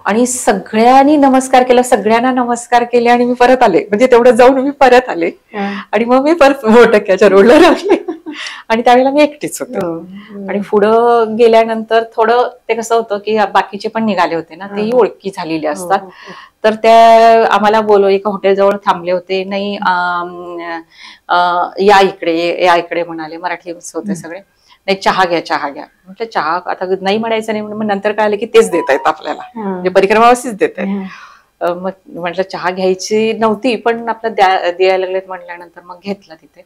[SPEAKER 3] आणि सगळ्यांनी नमस्कार केला, सगळ्यांना नमस्कार केले आणि मी परत आले. म्हणजे तेवढं जाऊन मी परत आले आणि मग मी परत मोरटक्क्याच्या रोडला राहिले. आणि त्यावेळेला मी एकटीच होते. आणि पुढं गेल्यानंतर थोडं ते कसं होतं की बाकीचे पण निघाले होते ना, तेही ओळखी झालेले असतात. तर त्या आम्हाला एका हॉटेल जवळ थांबले होते. नाही या इकडे म्हणाले, मराठी होते सगळे. नाही चहा घ्या. म्हटलं चहा आता नाही म्हणायचं नाही. मग नंतर कळालं की तेच देत आहेत आपल्याला, म्हणजे परिक्रमावासीच देत आहेत. मग म्हटलं चहा घ्यायची नव्हती, पण आपलं द्यायला लागलेत म्हटल्यानंतर मग घेतला तिथे.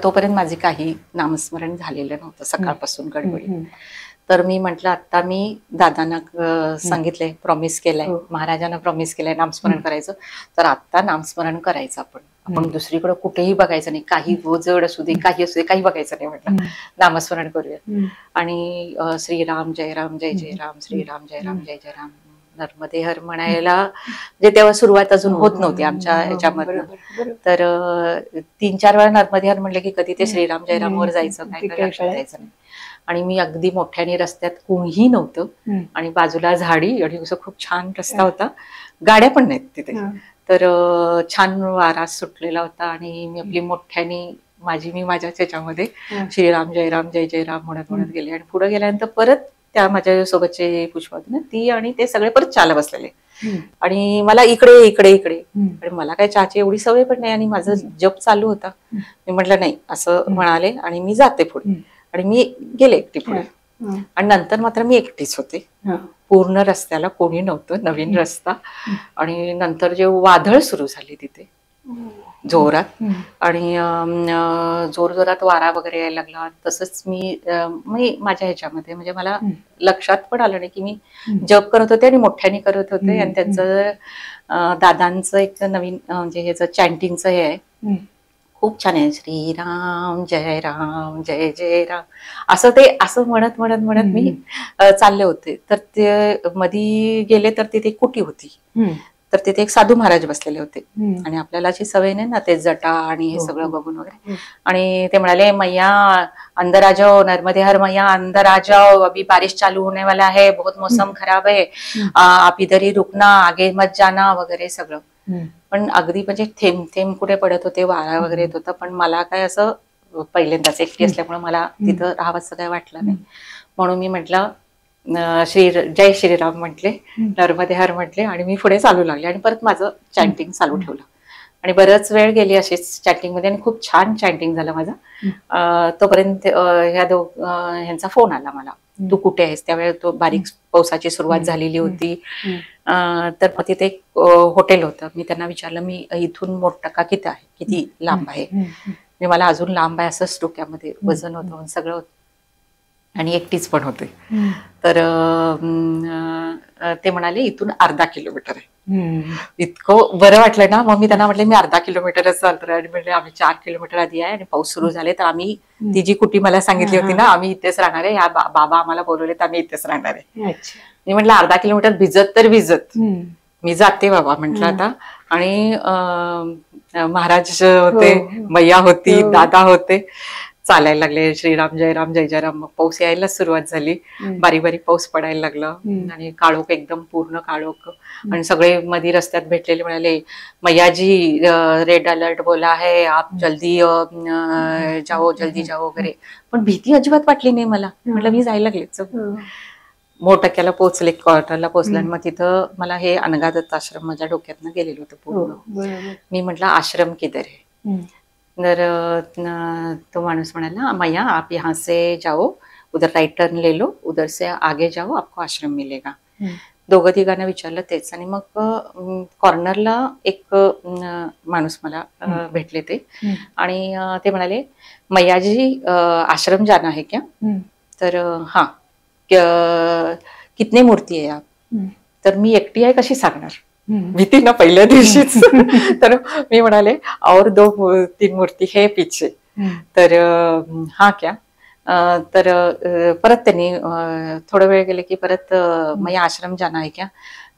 [SPEAKER 3] तोपर्यंत माझे काही नामस्मरण झालेलं नव्हतं सकाळपासून गडबडी. तर मी म्हटलं आता मी दादांना सांगितलंय, प्रॉमिस केलंय, महाराजांना प्रॉमिस केलंय नामस्मरण करायचं, तर आता नामस्मरण करायचं आपण दुसरीकडे कुठेही बघायचं नाही, काही जड असू दे, काही असू दे, काही बघायचं नाही. म्हटलं नामस्मरण करूया. आणि श्रीराम जय राम जय जय राम, श्रीराम जय राम जय जय राम, नर्मदे हर म्हणायला म्हणजे तेव्हा सुरुवात अजून होत नव्हती आमच्या ह्याच्यामधनं. तर 3-4 वेळा नर्मदे हर म्हणलं की कधी ते श्रीराम जयराम वर जायचं काय लक्षात द्यायचं नाही. आणि मी अगदी मोठ्याने, रस्त्यात कोणीही नव्हतं आणि बाजूला झाडी आणि असं खूप छान रस्ता होता, गाड्या पण नाहीत तिथे. तर छान वारा सुटलेला होता आणि मी आपली मोठ्याने मी माझ्याच ह्याच्यामध्ये श्रीराम जय राम जय जय राम म्हणत गेले. आणि पुढे गेल्यानंतर परत त्या माझ्या सोबतचे पुष्पा होती ना, ती आणि ते सगळे परत चहाला बसलेले. आणि मला इकडे आणि मला काय चहाची एवढी सवय पण नाही आणि माझं जप चालू होता. मी म्हटलं नाही असं म्हणाले आणि मी जाते पुढे. आणि मी गेले एकटी पुढे. आणि नंतर मात्र मी एकटीच होते, पूर्ण रस्त्याला कोणी नव्हतं, नवीन रस्ता. आणि नंतर जे वादळ सुरू झाले तिथे जोरात, आणि जोरात वारा वगैरे यायला लागला. तसंच मी माझ्या ह्याच्यामध्ये म्हणजे मला लक्षात पण आलं नाही की मी जप करत होते आणि मोठ्याने करत होते. आणि त्यांचं दादांचं एक नवीन म्हणजे ह्याचं चॅन्टिंगचं हे आहे, खूप छान आहे, श्रीराम जय जय राम, असं ते असं म्हणत मी चालले होते. तर ते मधी गेले तर तिथे कुटी होती, तर तिथे एक साधू महाराज बसलेले होते. आणि आपल्याला अशी सवय नाही ना ते जटा आणि हे सगळं बघून वगैरे. आणि ते म्हणाले, मैया अंदर आ जाओ, नर्मदे हर मैया अंदर आ जाओ, अभी बारिश चालू होने वाला है, बहुत मौसम खराब है, आप इधर ही रुकना, आगे मत जाना वगैरे सगळं. पण अगदी म्हणजे थेंब थेंब कुठे पडत होते, वारा वगैरे येत होता. पण मला काय असं पहिल्यांदाच एकटी असल्यामुळे मला तिथं राहावंसं काय वाटलं नाही. म्हणून मी म्हटलं जय श्रीराम म्हटले, नर्मदे हर म्हटले आणि मी पुढे चालू लागले. आणि परत माझं चॅन्टिंग चालू ठेवलं. आणि बरंच वेळ गेली अशीच चॅटिंग मध्ये आणि खूप छान चॅन्टिंग झालं माझं. तोपर्यंत ह्यांचा फोन आला मला, तू कुठे आहेस? त्यावेळेस तो बारीक पावसाची सुरुवात झालेली होती. तर मग तिथे एक हॉटेल होतं. मी त्यांना विचारलं, मी इथून मोरटक्का किती लांब आहे? म्हणजे मला अजून लांब आहे असंच डोक्यामध्ये वजन होतं, सगळं होतं. आणि एकटीच पण होते. तर ते म्हणाले इथून अर्धा किलोमीटर आहे. इतकं बरं वाटलं ना. मग मी त्यांना म्हटलं मी अर्धा किलोमीटरच चालतो आणि म्हणजे आम्ही 4 किलोमीटर आधी आहे आणि पाऊस सुरू झाले तर आम्ही ती जी कुटी मला सांगितली होती ना आम्ही इथेच राहणार आहे, ह्या बाबा आम्हाला बोलवले तर आम्ही इथेच राहणार आहे. मी म्हटलं अर्धा किलोमीटर भिजत तर भिजत मी जाते बाबा म्हटलं आता. आणि महाराज होते, मैया होती, दादा होते, चालायला लागले श्रीराम जय राम जय जय राम. मग पाऊस यायला सुरुवात झाली, बारीक बारीक पाऊस पडायला लागलं आणि काळोख एकदम पूर्ण काळोख. आणि सगळे मध्ये रस्त्यात भेटलेले म्हणाले मैयाजी रेड अलर्ट बोला है आप जल्दी जाओ जल्दी जाओ वगैरे. पण भीती अजिबात वाटली नाही मला. म्हटलं मी जायला लागले. मोटक्याला पोहोचले, क्वार्टरला पोहोचले आणि मग तिथं मला हे अनगादत्त आश्रम माझ्या डोक्यातनं गेलेलं होतं पूर्ण. मी म्हटलं आश्रम किधर है. तर तो माणूस म्हणाला मैया आप यहाँ से जाओ, उधर राइट टर्न ले लो, उधर से आगे जाओ, आपको आश्रम मिलेगा. दोघं तिघांना विचारलं तेच. आणि मग कॉर्नरला एक माणूस मला भेटले ते. आणि ते म्हणाले मैयाजी आश्रम जाना है क्या. तर हा कितने मूर्ती आहे आप. तर मी एकटी आहे कशी सांगणार, भीती ना पहिल्या दिवशीच. तर मी म्हणाले और 2-3 मूर्ती है पीछे. तर हा क्या. तर परत त्यांनी थोडा वेळ गेले की परत मैं आश्रम जाना है क्या.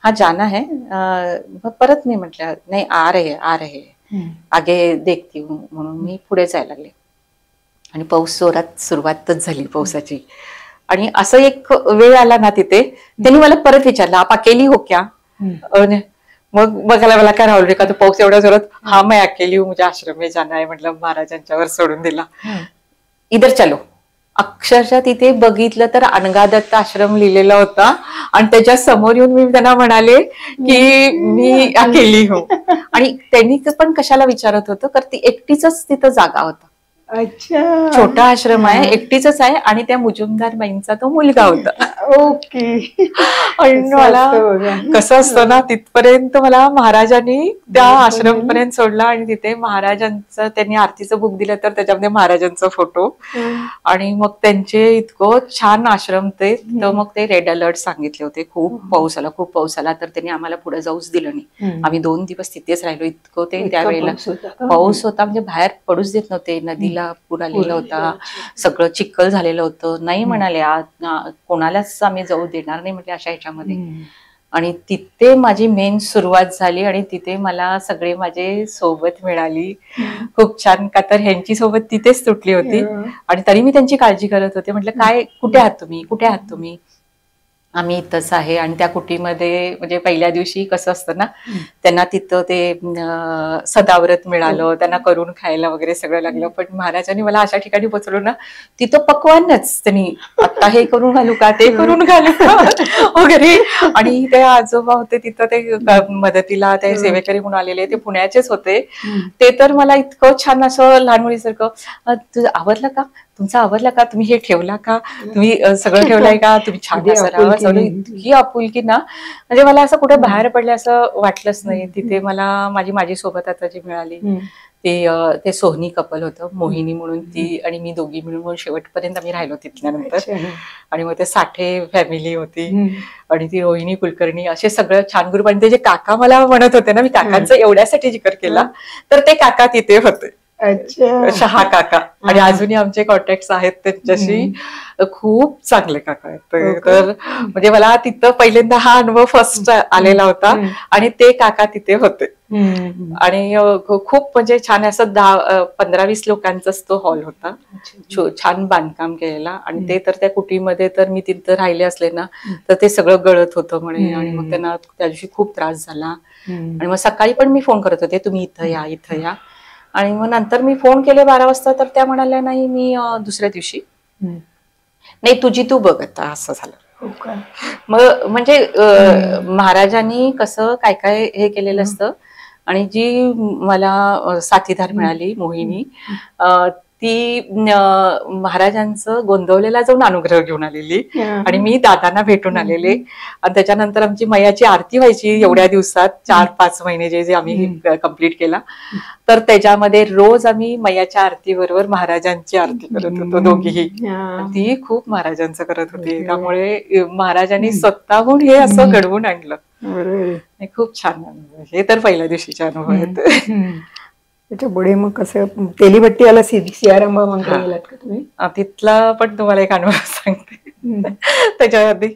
[SPEAKER 3] हा जाना है. परत मी म्हटलं नाही आ रहे आगे देखती हूँ म्हणून मी पुढे जायला लागले. आणि पाऊस जोरात सुरुवातच झाली पावसाची. आणि असं एक वेळ आला ना तिथे, त्यांनी मला परत विचारलं आप अकेली हो क्या. मग बघायला मला काय राहुल रे का तो पाऊस एवढा जोरात. हा मैं अकेली हूँ मुझे आश्रम में जाना है. म्हटलं महाराजांच्यावर सोडून दिला. इधर चलो. अक्षरशः तिथे बघितलं तर अनगादत्त आश्रम लिहिलेला होता आणि त्याच्या समोर येऊन मी त्यांना म्हणाले की मी अकेली हूँ. आणि त्यांनी पण कशाला विचारत होतं कारण ती एकटीच तिथं जागा होता.
[SPEAKER 2] अच्छा,
[SPEAKER 3] छोटा आश्रम आहे, एकटीच आहे आणि त्या मुजुमदार बाईंचा तो मुलगा होता.
[SPEAKER 2] ओके.
[SPEAKER 3] आणि मला कसं असतं ना तिथपर्यंत मला महाराजांनी त्या आश्रमपर्यंत सोडला आणि तिथे महाराजांचं त्यांनी आरतीचं बुक दिलं तर त्याच्यामध्ये महाराजांचा फोटो आणि मग त्यांचे इतकं छान आश्रम ते. तर मग ते रेड अलर्ट सांगितले होते, खूप पाऊस आला तर त्यांनी आम्हाला पुढे जाऊच दिलं नाही. आम्ही 2 दिवस तिथेच राहिलो. इतकं ते त्यावेळेला पाऊस होता म्हणजे बाहेर पडूच देत नव्हते. नदीला पूर आलेला होता, सगळं चिखल झालेलं होतं. नाही म्हणाले कोणालाच आम्ही जाऊ देणार नाही म्हटले अशा ह्याच्यामध्ये. आणि तिथे माझी मेन सुरुवात झाली आणि तिथे मला सगळे माझे सोबत मिळाली. खूप छान. का तर ह्यांची सोबत तिथेच तुटली होती आणि तरी मी त्यांची काळजी करत होते. म्हटलं काय कुठे आहात तुम्ही. आम्ही इथंच आहे. आणि त्या कुटीमध्ये म्हणजे पहिल्या दिवशी कसं असतं ना त्यांना तिथं ते सदाव्रत मिळालं, त्यांना करून खायला वगैरे सगळं लागलं. पण महाराजांनी मला अशा ठिकाणी पोचवलं ना तिथं पक्वानच त्यांनी आता हे करून घालू का ते करून घालू का वगैरे. आणि ते आजोबा होते तिथं ते मदतीला ते सेवेकरी म्हणून आलेले, ते पुण्याचेच होते. ते तर मला इतकं छान असं लहान मुलीसारखं तुझं आवरलं का, तुमचं आवरलं का, तुम्ही हे ठेवला का, तुम्ही सगळं ठेवलंय का, तुम्ही छान असं राहावं. इतकी आपुलकी ना म्हणजे मला असं कुठे बाहेर पडले असं वाटलंच नाही. तिथे मला माझी सोबत आता जी मिळाली ते सोहनी कपल होतं, मोहिनी म्हणून ती आणि मी दोघी मिळून शेवटपर्यंत आम्ही राहिलो तिथल्यानंतर. आणि मग ते साठे फॅमिली होती आणि ती रोहिणी कुलकर्णी असे सगळं छान ग्रुप. आणि ते जे काका मला म्हणत होते ना, मी काकांचा एवढ्यासाठी जिकर केला तर ते काका तिथे होते. शहा काका. आणि अजूनही आमचे कॉन्टॅक्ट आहेत त्यांच्याशी. खूप चांगले काका आहेत. तर म्हणजे मला तिथं पहिल्यांदा हा अनुभव फर्स्ट आलेला होता आणि ते काका तिथे होते. आणि खूप म्हणजे छान असं 10-15-20 लोकांचाच तो हॉल होता. छान बांधकाम केलेला. आणि ते तर त्या कुटीमध्ये तर मी तिथं राहिले असले ना तर ते सगळं गळत होतं म्हणे. आणि मग त्यांना त्या दिवशी खूप त्रास झाला. आणि मग सकाळी पण मी फोन करत होते तुम्ही इथं या. आणि मग नंतर मी फोन केले 12 वाजता तर त्या म्हणाल्या नाही मी दुसऱ्या दिवशी. नाही तुझी तू बघ आता. असं झालं. मग म्हणजे महाराजांनी कसं काय काय हे केलेलं असतं. आणि जी मला साथीदार मिळाली मोहिनी ती महाराजांचं गोंदवलेला जाऊन अनुग्रह घेऊन आलेली आणि मी दादांना भेटून आलेले. आणि त्याच्यानंतर आमची मैयाची आरती व्हायची एवढ्या दिवसात, 4-5 महिने जे आम्ही कंप्लीट केला. तर त्याच्यामध्ये रोज आम्ही मैयाच्या आरती बरोबर महाराजांची आरती करत होतो दोघीही. ती खूप महाराजांचं करत होती, त्यामुळे महाराजांनी स्वतःहून हे असं घडवून आणलं. खूप छान अनुभव. हे तर पहिल्या दिवशीचे अनुभव आहेत.
[SPEAKER 2] त्याच्या पुढे मग कसं तेलीबट्टी आला सियाराम मंदिर गेलात का तुम्ही?
[SPEAKER 3] तिथला पण तुम्हाला एक अनुभव सांगते. त्याच्या आधी